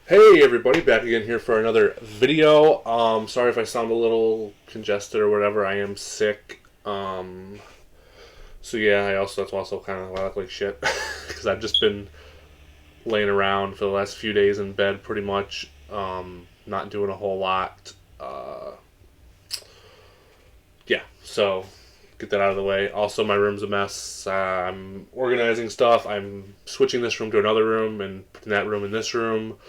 Hey everybody, back again here for another video. Sorry if I sound a little congested or whatever. I am sick. So yeah, that's also kind of why I look like shit because I've just been laying around for the last few days in bed, pretty much. Not doing a whole lot. Yeah, so get that out of the way. Also, my room's a mess. I'm organizing stuff. I'm switching this room to another room and putting that room in this room.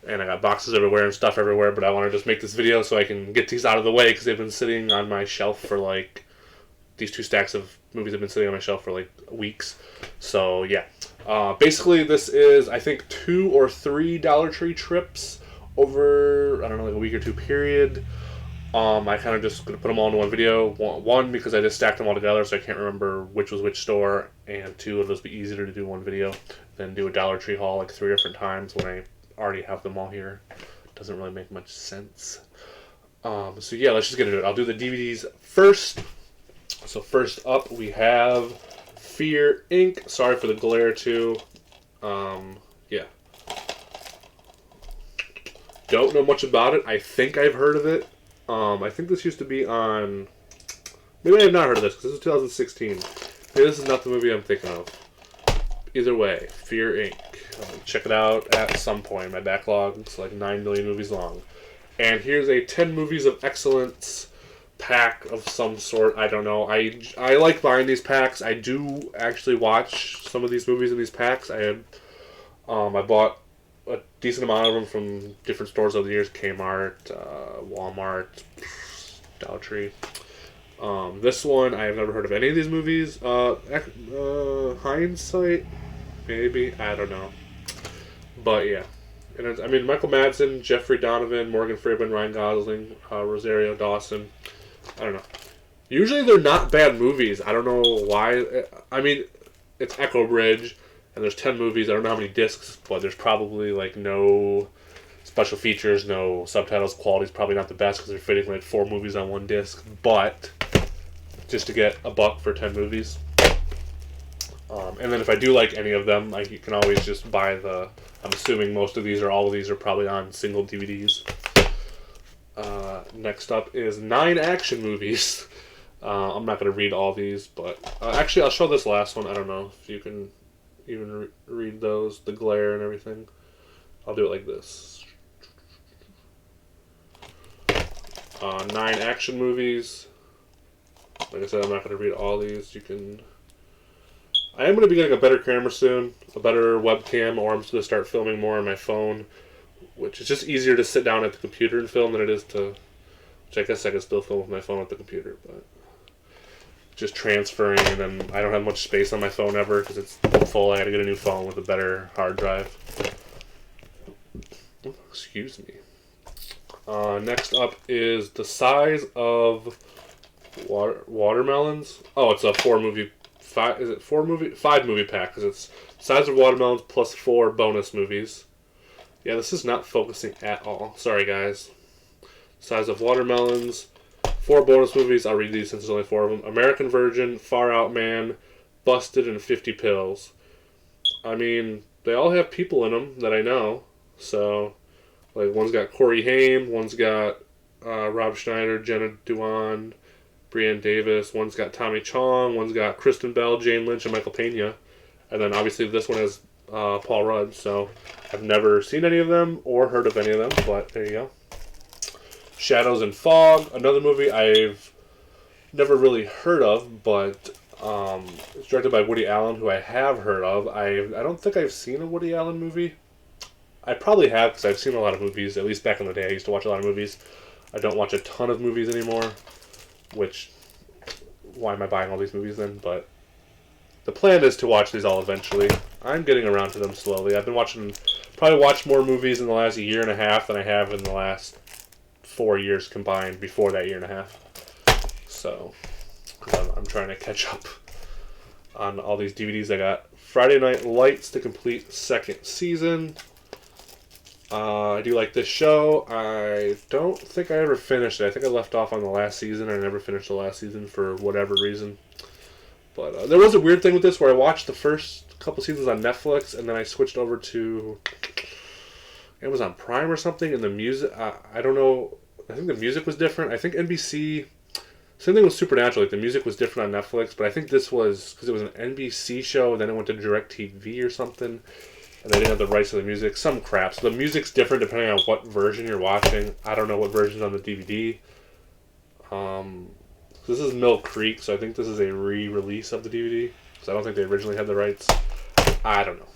And I got boxes everywhere and stuff everywhere, but I want to just make this video so I can get these out of the way because they've been sitting on my shelf for like, these two stacks of movies have been sitting on my shelf for like weeks. So yeah, basically this is, I think, 2 or 3 Dollar Tree trips over, I don't know, like a week or two period. I kind of just going to put them all into one video. One, because I just stacked them all together, so I can't remember which was which store, and two, it'll just be easier to do one video than do a Dollar Tree haul like 3 different times when I already have them all here. Doesn't really make much sense. So yeah, let's just get into it. I'll do the DVDs first. So first up, we have Fear Inc. Sorry for the glare too. Yeah. Don't know much about it. I think I've heard of it. I think this used to be on... Maybe I have not heard of this because this is 2016. Maybe this is not the movie I'm thinking of. Either way, Fear Inc. Check it out at some point. My backlog is like 9 million movies long. And here's a 10 movies of excellence pack of some sort. I don't know. I like buying these packs. I do actually watch some of these movies in these packs. I bought a decent amount of them from different stores over the years. Kmart, Walmart, Dollar Tree. This one, I have never heard of any of these movies. Hindsight, maybe, I don't know. But yeah, and it's, I mean, Michael Madsen, Jeffrey Donovan, Morgan Freeman, Ryan Gosling, Rosario Dawson. I don't know. Usually they're not bad movies. I don't know why. I mean, it's Echo Bridge, and there's 10 movies. I don't know how many discs, but there's probably like no special features, no subtitles. Quality's probably not the best because they're fitting like 4 movies on one disc. But just to get $1 for 10 movies. And then if I do like any of them, like, you can always just buy the... I'm assuming most of these or all of these are probably on single DVDs. Next up is 9 action movies. I'm not going to read all these, but... actually, I'll show this last one. I don't know if you can even read those, the glare and everything. I'll do it like this. 9 action movies. Like I said, I'm not going to read all these. You can... I am going to be getting a better camera soon, a better webcam, or I'm just going to start filming more on my phone, which is just easier to sit down at the computer and film than it is to, which I guess I can still film with my phone at the computer, but just transferring, and then I don't have much space on my phone ever because it's full. I got to get a new phone with a better hard drive. Excuse me. Next up is the size of watermelons. Oh, it's a 5 movie pack, because it's size of watermelons plus 4 bonus movies. Yeah, this is not focusing at all. Sorry, guys. Size of watermelons, 4 bonus movies. I'll read these since there's only 4 of them. American Virgin, Far Out Man, Busted, and 50 Pills. I mean, they all have people in them that I know. So, like, one's got Corey Haim, one's got Rob Schneider, Jenna Dewan, Brienne Davis, one's got Tommy Chong, one's got Kristen Bell, Jane Lynch, and Michael Pena. And then obviously this one has Paul Rudd, so I've never seen any of them or heard of any of them, but there you go. Shadows and Fog, another movie I've never really heard of, but it's directed by Woody Allen, who I have heard of. I don't think I've seen a Woody Allen movie. I probably have, because I've seen a lot of movies, at least back in the day. I used to watch a lot of movies. I don't watch a ton of movies anymore. Which, why am I buying all these movies then? But the plan is to watch these all eventually. I'm getting around to them slowly. I've been probably watched more movies in the last year and a half than I have in the last 4 years combined before that year and a half. So, I'm trying to catch up on all these DVDs. I got Friday Night Lights to complete 2nd season. I do like this show. I don't think I ever finished it. I think I left off on the last season, and I never finished the last season for whatever reason. But there was a weird thing with this where I watched the first couple seasons on Netflix, and then I switched over to Amazon Prime or something, and the music, I don't know, I think the music was different. I think NBC, same thing with Supernatural, like the music was different on Netflix, but I think this was, because it was an NBC show, then it went to DirecTV or something, and they didn't have the rights to the music, some crap. So the music's different depending on what version you're watching. I don't know what version's on the DVD. This is Mill Creek, so I think this is a re-release of the DVD, because I don't think they originally had the rights. I don't know.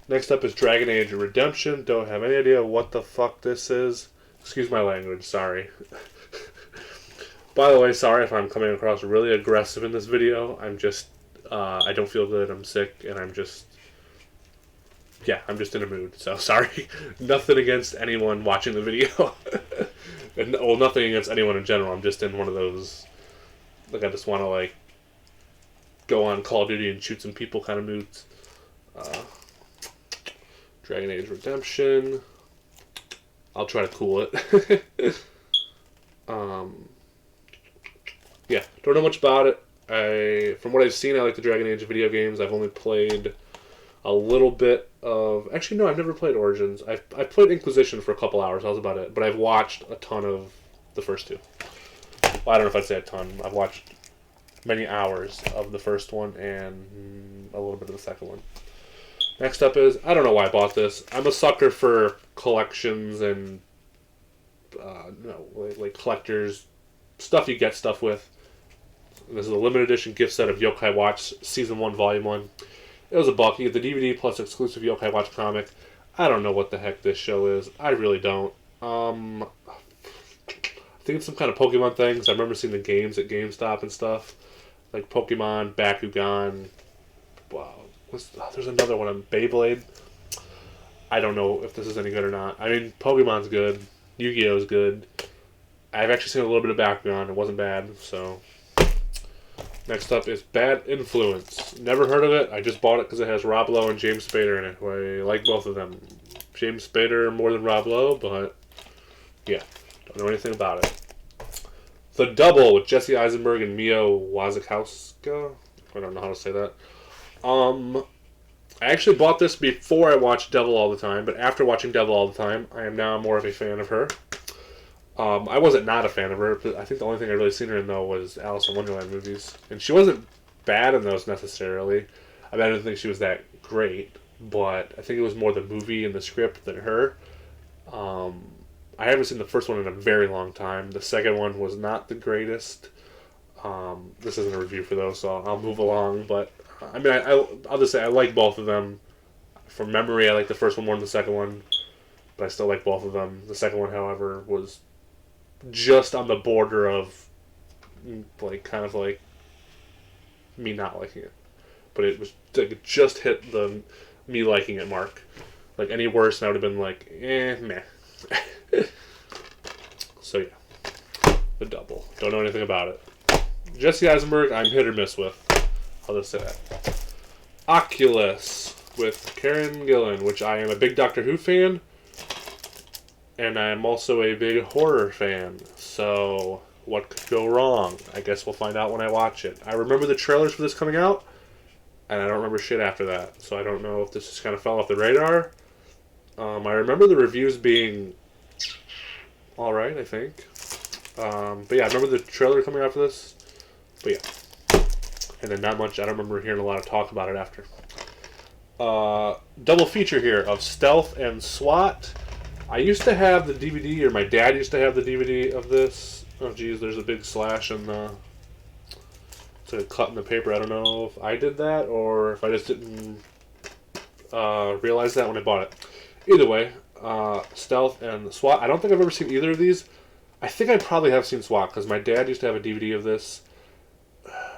Next up is Dragon Age Redemption. Don't have any idea what the fuck this is. Excuse my language, sorry. By the way, sorry if I'm coming across really aggressive in this video. I'm just, I don't feel good, I'm sick, and I'm just in a mood, so sorry. Nothing against anyone watching the video. And, well, nothing against anyone in general. I'm just in one of those, like, I just want to, like, go on Call of Duty and shoot some people kind of moods. Dragon Age Redemption. I'll try to cool it. Yeah, don't know much about it. From what I've seen, I like the Dragon Age video games. I've only played a little bit of... Actually, no, I've never played Origins. I've played Inquisition for a couple hours. That was about it. But I've watched a ton of the first two. Well, I don't know if I'd say a ton. I've watched many hours of the first one and a little bit of the second one. Next up is... I don't know why I bought this. I'm a sucker for collections and... like collectors... Stuff you get stuff with. This is a limited edition gift set of Yokai Watch Season 1, Volume 1. It was $1. You get the DVD plus exclusive Yokai Watch comic. I don't know what the heck this show is. I really don't. I think it's some kind of Pokemon thing, because I remember seeing the games at GameStop and stuff. Like Pokemon, Bakugan. Wow. There's another one on Beyblade. I don't know if this is any good or not. I mean, Pokemon's good. Yu-Gi-Oh's good. I've actually seen a little bit of Bakugan. It wasn't bad, so... Next up is Bad Influence. Never heard of it. I just bought it because it has Rob Lowe and James Spader in it. I like both of them. James Spader more than Rob Lowe, but yeah, don't know anything about it. The Double with Jesse Eisenberg and Mio Wasikowska. I don't know how to say that. I actually bought this before I watched Devil All the Time, but after watching Devil All the Time, I am now more of a fan of her. I wasn't not a fan of her, but I think the only thing I really seen her in, though, was Alice in Wonderland movies. And she wasn't bad in those, necessarily. I mean, I didn't think she was that great, but I think it was more the movie and the script than her. I haven't seen the first one in a very long time. The second one was not the greatest. This isn't a review for those, so I'll move along. But, I mean, I'll just say I like both of them. From memory, I like the first one more than the second one, but I still like both of them. The second one, however, was... just on the border of, like, kind of like me not liking it, but it was like, just hit the me liking it mark. Like any worse, and I would have been like, meh. So yeah, The Double. Don't know anything about it. Jesse Eisenberg, I'm hit or miss with. I'll just say that. Oculus with Karen Gillan, which I am a big Doctor Who fan. And I'm also a big horror fan, so what could go wrong? I guess we'll find out when I watch it. I remember the trailers for this coming out, and I don't remember shit after that, so I don't know if this just kind of fell off the radar. I remember the reviews being alright, I think. But yeah, I remember the trailer coming out for this, but yeah. And then not much, I don't remember hearing a lot of talk about it after. Double feature here of Stealth and SWAT. I used to have the DVD, or my dad used to have the DVD of this. Oh, geez, there's a big slash in the... It's a cut in the paper. I don't know if I did that, or if I just didn't realize that when I bought it. Either way, Stealth and SWAT. I don't think I've ever seen either of these. I think I probably have seen SWAT, because my dad used to have a DVD of this.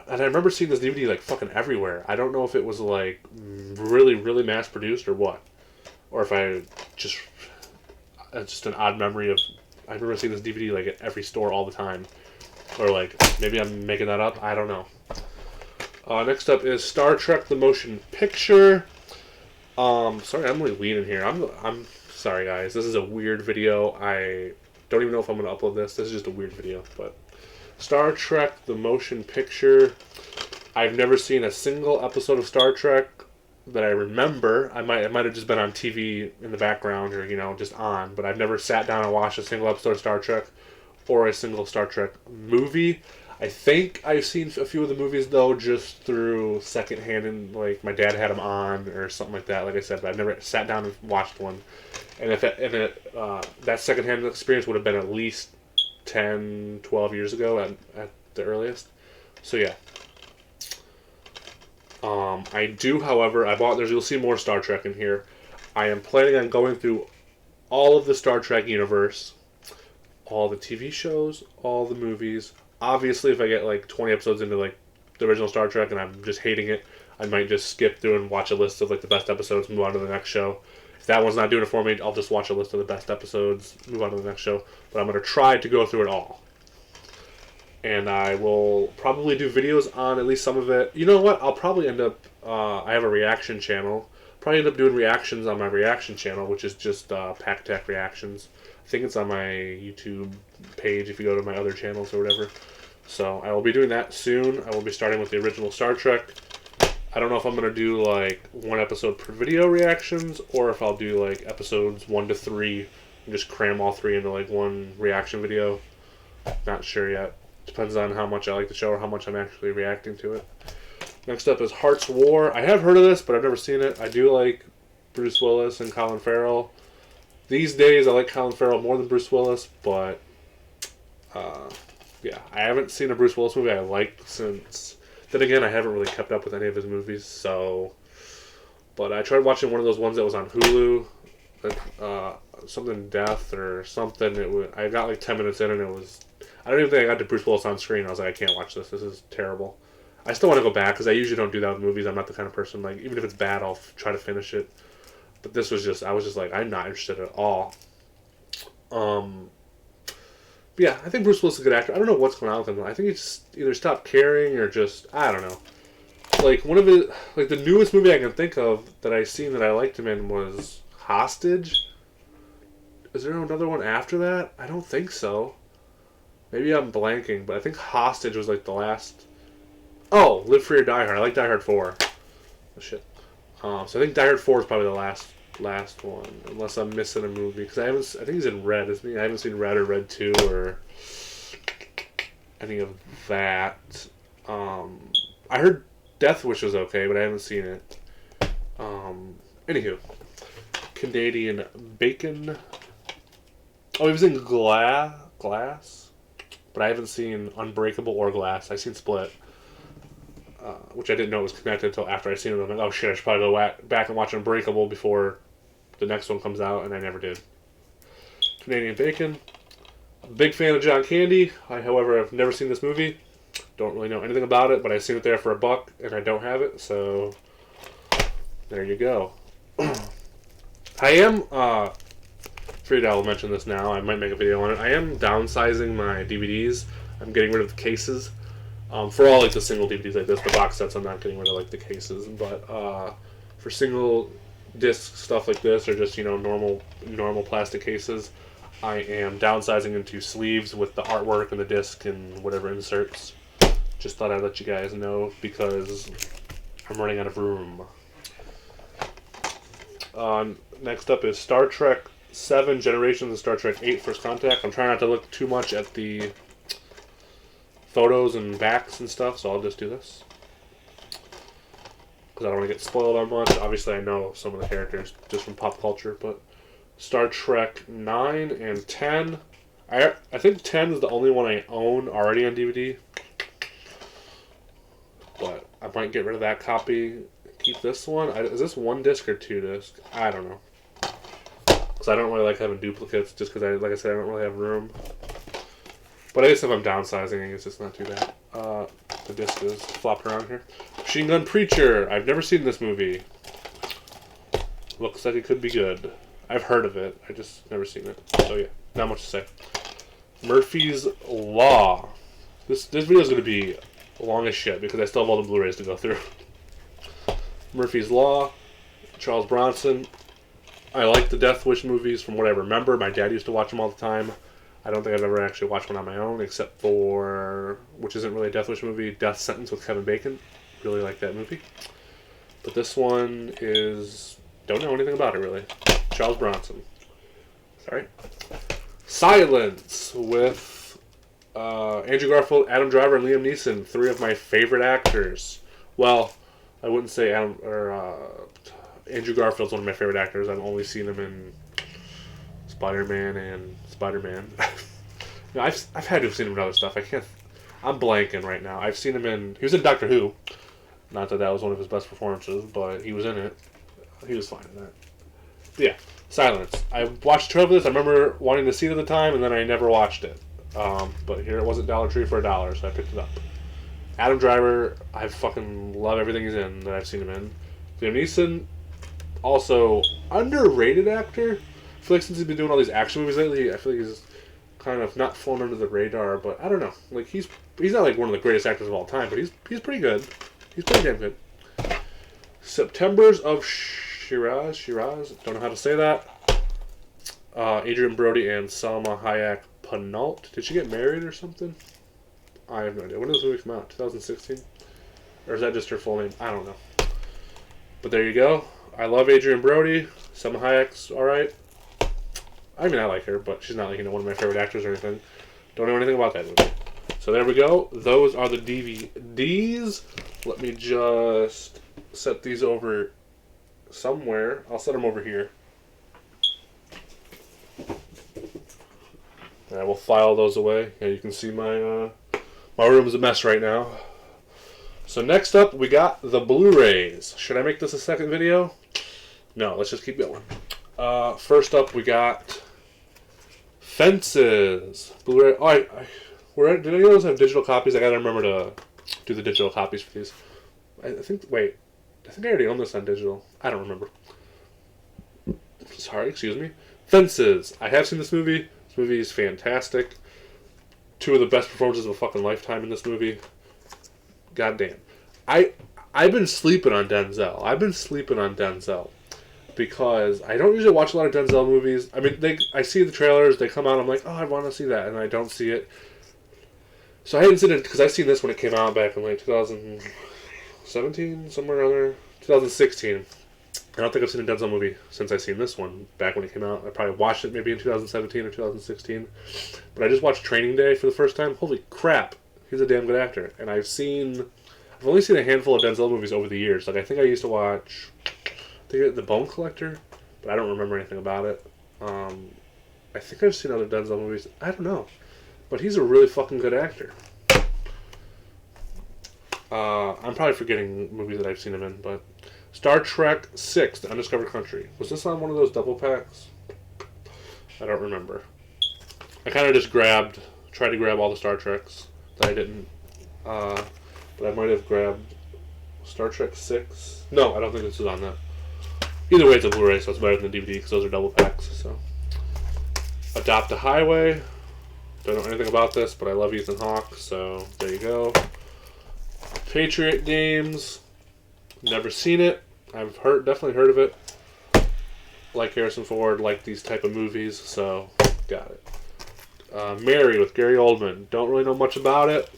And I remember seeing this DVD, like, fucking everywhere. I don't know if it was, like, really, really mass-produced or what. Or if I just... It's just an odd memory of... I remember seeing this DVD like at every store all the time. Or like, maybe I'm making that up. I don't know. Next up is Star Trek The Motion Picture. Sorry, I'm really leaning here. I'm sorry, guys. This is a weird video. I don't even know if I'm going to upload this. This is just a weird video. But Star Trek The Motion Picture. I've never seen a single episode of Star Trek. that I remember. It might have just been on TV in the background or just on, but I've never sat down and watched a single episode of Star Trek or a single Star Trek movie. I think I've seen a few of the movies though just through secondhand, and like my dad had them on or something like that. Like I said, but I've never sat down and watched one. And that secondhand experience would have been at least 10, 12 years ago at the earliest. So yeah. I do, however, you'll see more Star Trek in here. I am planning on going through all of the Star Trek universe, all the TV shows, all the movies. Obviously, if I get like 20 episodes into like the original Star Trek and I'm just hating it, I might just skip through and watch a list of like the best episodes, move on to the next show. If that one's not doing it for me, I'll just watch a list of the best episodes, move on to the next show. But I'm going to try to go through it all. And I will probably do videos on at least some of it. You know what? I'll probably end up... I have a reaction channel. Probably end up doing reactions on my reaction channel, which is just Pack Tech Reactions. I think it's on my YouTube page if you go to my other channels or whatever. So I will be doing that soon. I will be starting with the original Star Trek. I don't know if I'm going to do like one episode per video reactions, or if I'll do like episodes 1 to 3 and just cram all 3 into like one reaction video. Not sure yet. Depends on how much I like the show or how much I'm actually reacting to it. Next up is Heart's War. I have heard of this, but I've never seen it. I do like Bruce Willis and Colin Farrell. These days, I like Colin Farrell more than Bruce Willis, but yeah, I haven't seen a Bruce Willis movie I liked since. Then again, I haven't really kept up with any of his movies, so. But I tried watching one of those ones that was on Hulu, something Death or something. I got like 10 minutes in, and it was. I don't even think I got to Bruce Willis on screen. I was like, I can't watch this. This is terrible. I still want to go back because I usually don't do that with movies. I'm not the kind of person, like, even if it's bad, I'll try to finish it. But this was just, I was just like, I'm not interested at all. But yeah, I think Bruce Willis is a good actor. I don't know what's going on with him. I think he just either stopped caring or just, I don't know. Like, one of his, like, the newest movie I can think of that I seen that I liked him in was Hostage. Is there another one after that? I don't think so. Maybe I'm blanking, but I think Hostage was like the last. Oh, Live Free or Die Hard. I like Die Hard 4. Oh shit. So I think Die Hard 4 is probably the last one, unless I'm missing a movie. Because I think he's in Red, isn't he? I haven't seen Red or Red 2 or any of that. I heard Death Wish was okay, but I haven't seen it. Anywho, Canadian Bacon. Oh, he was in Glass. But I haven't seen Unbreakable or Glass. I've seen Split, which I didn't know was connected until after I seen it. I'm like, oh shit, I should probably go back and watch Unbreakable before the next one comes out, and I never did. Canadian Bacon. Big fan of John Candy. However, have never seen this movie. Don't really know anything about it, but I've seen it there for $1, and I don't have it, so there you go. I am... Figured I'll mention this now. I might make a video on it. I am downsizing my DVDs. I'm getting rid of the cases. For all like the single DVDs like this, the box sets, I'm not getting rid of like the cases. But for single disc stuff like this, or just normal plastic cases, I am downsizing into sleeves with the artwork and the disc and whatever inserts. Just thought I'd let you guys know because I'm running out of room. Next up is Star Trek 7 Generations and Star Trek 8 First Contact. I'm trying not to look too much at the photos and backs and stuff, so I'll just do this. Because I don't want to get spoiled on much. Obviously, I know some of the characters just from pop culture, but Star Trek 9 and 10. I think 10 is the only one I own already on DVD. But I might get rid of that copy. Keep this one. Is this 1 disc or 2 disc? I don't know. Because I don't really like having duplicates, just because, like I said, I don't really have room. But I guess if I'm downsizing, I guess it's not too bad. The disc is flopped around here. Machine Gun Preacher. I've never seen this movie. Looks like it could be good. I've heard of it. I just never seen it. So yeah, not much to say. Murphy's Law. This video is going to be long as shit because I still have all the Blu-rays to go through. Murphy's Law. Charles Bronson. I like the Death Wish movies from what I remember. My dad used to watch them all the time. I don't think I've ever actually watched one on my own, except for, which isn't really a Death Wish movie, Death Sentence with Kevin Bacon. Really like that movie. But this one is... Don't know anything about it, really. Charles Bronson. Sorry. Silence with Andrew Garfield, Adam Driver, and Liam Neeson. 3 of my favorite actors. Well, I wouldn't say Andrew Garfield's one of my favorite actors. I've only seen him in Spider-Man and Spider-Man. No, I've had to have seen him in other stuff. I'm blanking right now. I've seen him in... He was in Doctor Who. Not that was one of his best performances, but he was in it. He was fine in that. But yeah, Silence. I watched the trailer for this. I remember wanting to see it at the time, and then I never watched it. But here it was at Dollar Tree for $1, so I picked it up. Adam Driver, I fucking love everything he's in that I've seen him in. Liam Neeson, also underrated actor. I feel like since he's been doing all these action movies lately, I feel like he's kind of not flown under the radar, but I don't know. Like he's not like one of the greatest actors of all time, but he's pretty good. He's pretty damn good. Septembers of Shiraz, don't know how to say that. Adrian Brody and Salma Hayek Penalt. Did she get married or something? I have no idea. When did this movie come out? 2016? Or is that just her full name? I don't know. But there you go. I love Adrian Brody. Salma Hayek's alright. I mean, I like her, but she's not like, one of my favorite actors or anything. Don't know anything about that movie. So there we go. Those are the DVDs. Let me just set these over somewhere. I'll set them over here. And I will file those away. Yeah, you can see my room is a mess right now. So next up, we got the Blu-rays. Should I make this a second video? No, let's just keep going. First up, we got Fences. Blu-ray. Oh, did any of those have digital copies? I gotta remember to do the digital copies for these. I think I already own this on digital. I don't remember. Sorry, excuse me. Fences. I have seen this movie. This movie is fantastic. 2 of the best performances of a fucking lifetime in this movie. God damn. I've been sleeping on Denzel. Because I don't usually watch a lot of Denzel movies. I mean, I see the trailers, they come out, I'm like, oh, I want to see that, and I don't see it. So I hadn't seen it, because I've seen this when it came out back in like 2017, somewhere around there. 2016. I don't think I've seen a Denzel movie since I've seen this one, back when it came out. I probably watched it maybe in 2017 or 2016. But I just watched Training Day for the first time. Holy crap, he's a damn good actor. And I've only seen a handful of Denzel movies over the years. Like, I think I used to watch The Bone Collector, but I don't remember anything about it. I think I've seen other Denzel movies. I don't know. But he's a really fucking good actor. I'm probably forgetting movies that I've seen him in, but Star Trek VI, The Undiscovered Country. Was this on one of those double packs? I don't remember. I kind of just tried to grab all the Star Treks that I didn't. But I might have grabbed Star Trek 6. No, I don't think this is on that. Either way, it's a Blu-ray, so it's better than the DVD because those are double packs. So, Adopt a Highway. Don't know anything about this, but I love Ethan Hawke, so there you go. Patriot Games. Never seen it. I've definitely heard of it. Like Harrison Ford, like these type of movies, so got it. Mary with Gary Oldman. Don't really know much about it.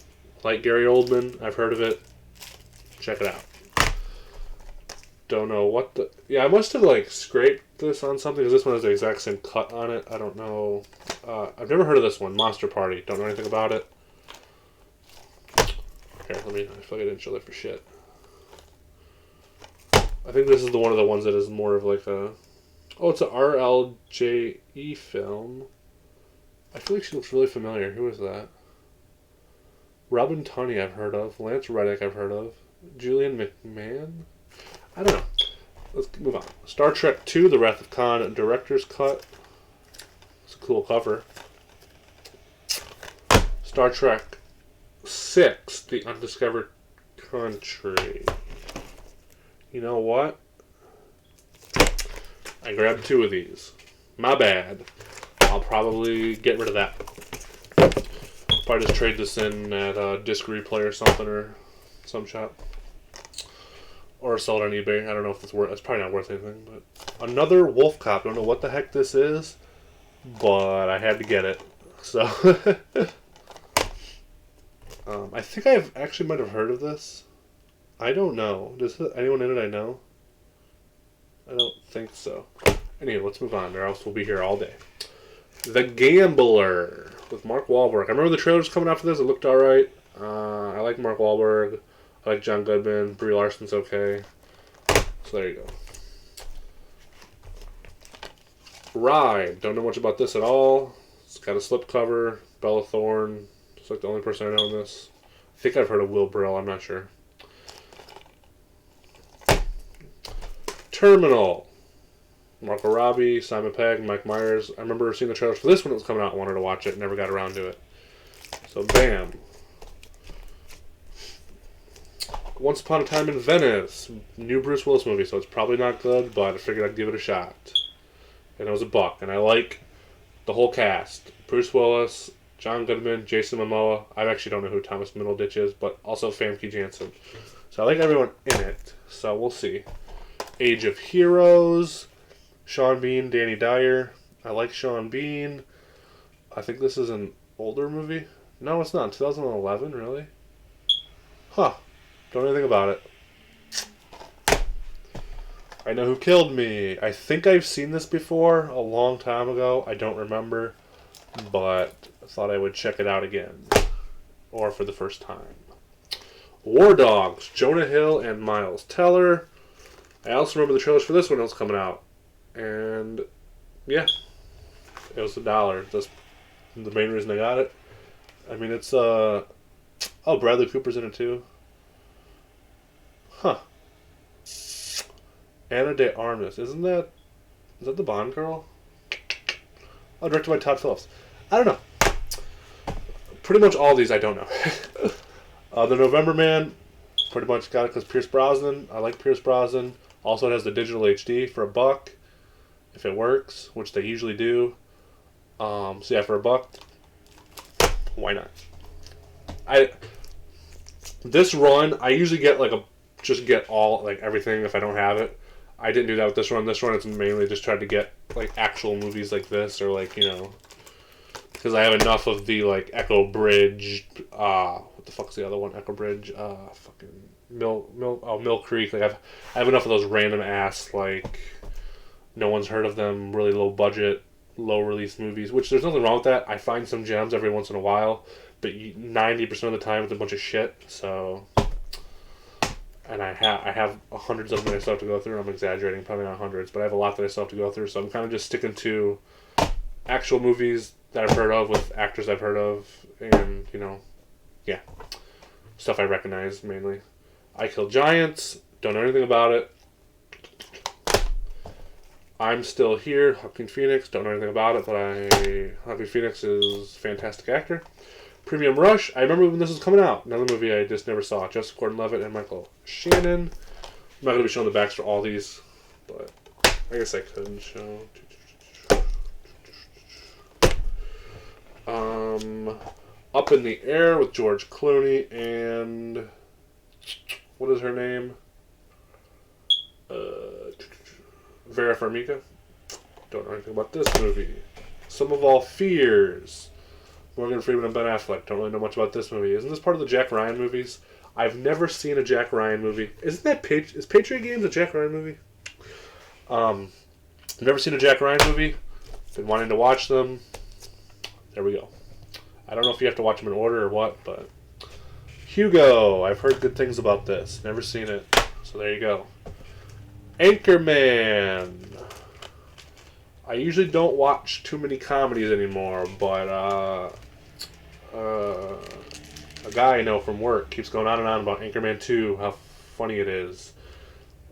Like Gary Oldman, I've heard of it. Check it out. Don't know what the... Yeah, I must have, like, scraped this on something, because this one has the exact same cut on it. I don't know. I've never heard of this one. Monster Party. Don't know anything about it. Here, I feel like I didn't show that for shit. I think this is one of the ones that is more of like a... Oh, it's a RLJE film. I feel like she looks really familiar. Who is that? Robin Tunney I've heard of. Lance Reddick I've heard of. Julian McMahon? I don't know. Let's move on. Star Trek II, The Wrath of Khan, Director's Cut. It's a cool cover. Star Trek VI, The Undiscovered Country. You know what? I grabbed 2 of these. My bad. I'll probably get rid of that. Probably just trade this in at Disc Replay or something, or some shop. Or sell it on eBay. I don't know if it's worth... It's probably not worth anything, but... Another Wolf Cop. I don't know what the heck this is, but I had to get it. So... I think I might have heard of this. I don't know. Does anyone in it I know? I don't think so. Anyway, let's move on, or else we'll be here all day. The Gambler with Mark Wahlberg. I remember the trailers coming out for this. It looked alright. I like Mark Wahlberg. I like John Goodman. Brie Larson's okay. So there you go. Ride. Don't know much about this at all. It's got a slipcover. Bella Thorne. It's like the only person I know in this. I think I've heard of Will Brill. I'm not sure. Terminal. Margot Robbie, Simon Pegg, Mike Myers. I remember seeing the trailers for this when it was coming out. I wanted to watch it. Never got around to it. So, bam. Once Upon a Time in Venice. New Bruce Willis movie, so it's probably not good, but I figured I'd give it a shot. And it was $1. And I like the whole cast. Bruce Willis, John Goodman, Jason Momoa. I actually don't know who Thomas Middleditch is, but also Famke Janssen. So I like everyone in it. So we'll see. Age of Heroes. Sean Bean, Danny Dyer. I like Sean Bean. I think this is an older movie. No, it's not. 2011, really? Huh. Don't know anything about it. I Know Who Killed Me. I think I've seen this before a long time ago. I don't remember. But I thought I would check it out again. Or for the first time. War Dogs. Jonah Hill and Miles Teller. I also remember the trailers for this when it was coming out. And, yeah. It was $1. That's the main reason I got it. I mean, it's, Oh, Bradley Cooper's in it, too. Huh. Ana de Armas. Is that the Bond girl? Oh, directed by Todd Phillips. I don't know. Pretty much all these I don't know. The November Man. Pretty much got it because Pierce Brosnan. I like Pierce Brosnan. Also, it has the digital HD for $1. If it works, which they usually do. So yeah, for $1, why not? This run, I usually get just get all, everything if I don't have it. I didn't do that with this run. This run, it's mainly just tried to get, actual movies like this, or, because I have enough of the, Echo Bridge, what the fuck's the other one? Echo Bridge, fucking, Mill Creek. I have enough of those random ass, no one's heard of them, really low budget, low release movies, which there's nothing wrong with that. I find some gems every once in a while, but 90% of the time it's a bunch of shit, so... And I have hundreds of them that I still have to go through. I'm exaggerating, probably not hundreds, but I have a lot that I still have to go through, so I'm kind of just sticking to actual movies that I've heard of with actors I've heard of, and, yeah. Stuff I recognize, mainly. I Kill Giants, don't know anything about it. I'm Still Here, Joaquin Phoenix, don't know anything about it, but Joaquin Phoenix is a fantastic actor. Premium Rush, I remember when this was coming out. Another movie I just never saw. Joseph Gordon-Levitt and Michael Shannon. I'm not going to be showing the backs for all these, but I guess I could show. Up in the Air with George Clooney and... What is her name? Vera Farmiga. Don't know anything about this movie. Sum of All Fears. Morgan Freeman and Ben Affleck. Don't really know much about this movie. Isn't this part of the Jack Ryan movies? I've never seen a Jack Ryan movie. Isn't that is Patriot Games a Jack Ryan movie? I've never seen a Jack Ryan movie. Been wanting to watch them. There we go. I don't know if you have to watch them in order or what, but Hugo. I've heard good things about this. Never seen it. So there you go. Anchorman. I usually don't watch too many comedies anymore, but a guy I know from work keeps going on and on about Anchorman 2, how funny it is.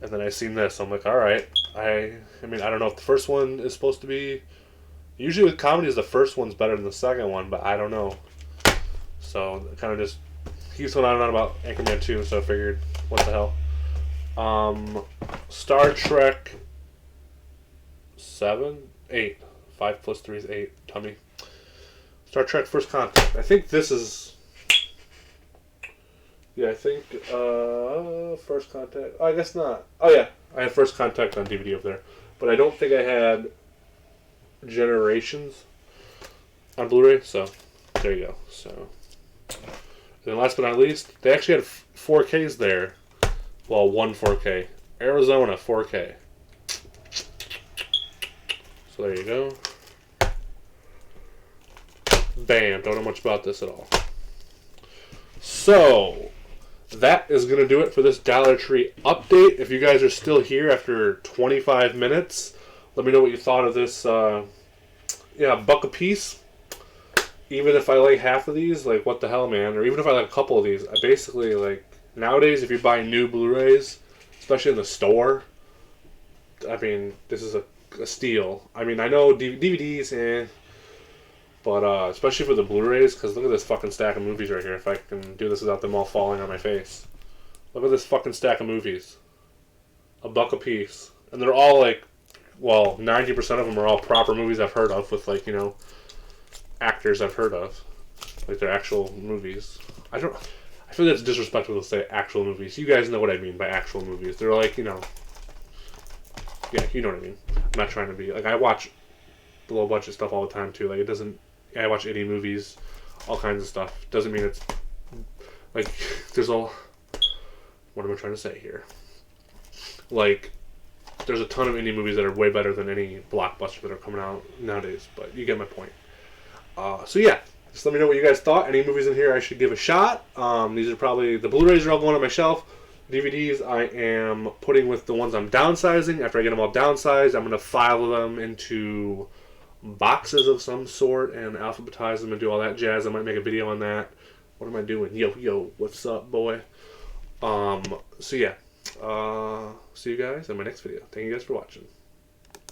And then I seen this, I'm like, alright. I mean, I don't know if the first one is supposed to be... Usually with comedies, the first one's better than the second one, but I don't know. So, kind of just... He keeps going on and on about Anchorman 2, so I figured, what the hell. Star Trek... 8. 5 plus 3 is 8. Tummy. Star Trek First Contact. I think this is... Yeah, I think... First Contact... Oh, I guess not. Oh, yeah. I had First Contact on DVD over there. But I don't think I had Generations on Blu-ray, so there you go. So, and then last but not least, they actually had 4Ks there. Well, one 4K. Arizona 4K. So there you go. Bam. Don't know much about this at all. So, that is going to do it for this Dollar Tree update. If you guys are still here after 25 minutes, let me know what you thought of this. Yeah, $1 a piece. Even if I like half of these, like, what the hell, man? Or even if I like a couple of these, I basically, like, nowadays, if you buy new Blu-rays, especially in the store, I mean, this is a steal. I mean, I know DVDs, but especially for the Blu-rays, because look at this fucking stack of movies right here. If I can do this without them all falling on my face. Look at this fucking stack of movies. $1 a piece. And they're all, like, well, 90% of them are all proper movies I've heard of with, like, you know, actors I've heard of. Like, they're actual movies. I feel that's disrespectful to say actual movies. You guys know what I mean by actual movies. They're like, you know, yeah, you know what I mean. I'm not trying to be, like, I watch low budget stuff all the time too. Like, it doesn't, I watch indie movies, all kinds of stuff. Doesn't mean it's, like, there's all, what am I trying to say here? Like, there's a ton of indie movies that are way better than any blockbusters that are coming out nowadays, but you get my point. So yeah, just let me know what you guys thought. Any movies in here I should give a shot. These are probably, the Blu-rays are all going on my shelf. DVDs I am putting with the ones I'm downsizing. After I get them all downsized, I'm going to file them into boxes of some sort and alphabetize them and do all that jazz. I might make a video on that. What am I doing? Yo, what's up, boy? So yeah, see you guys in my next video. Thank you guys for watching.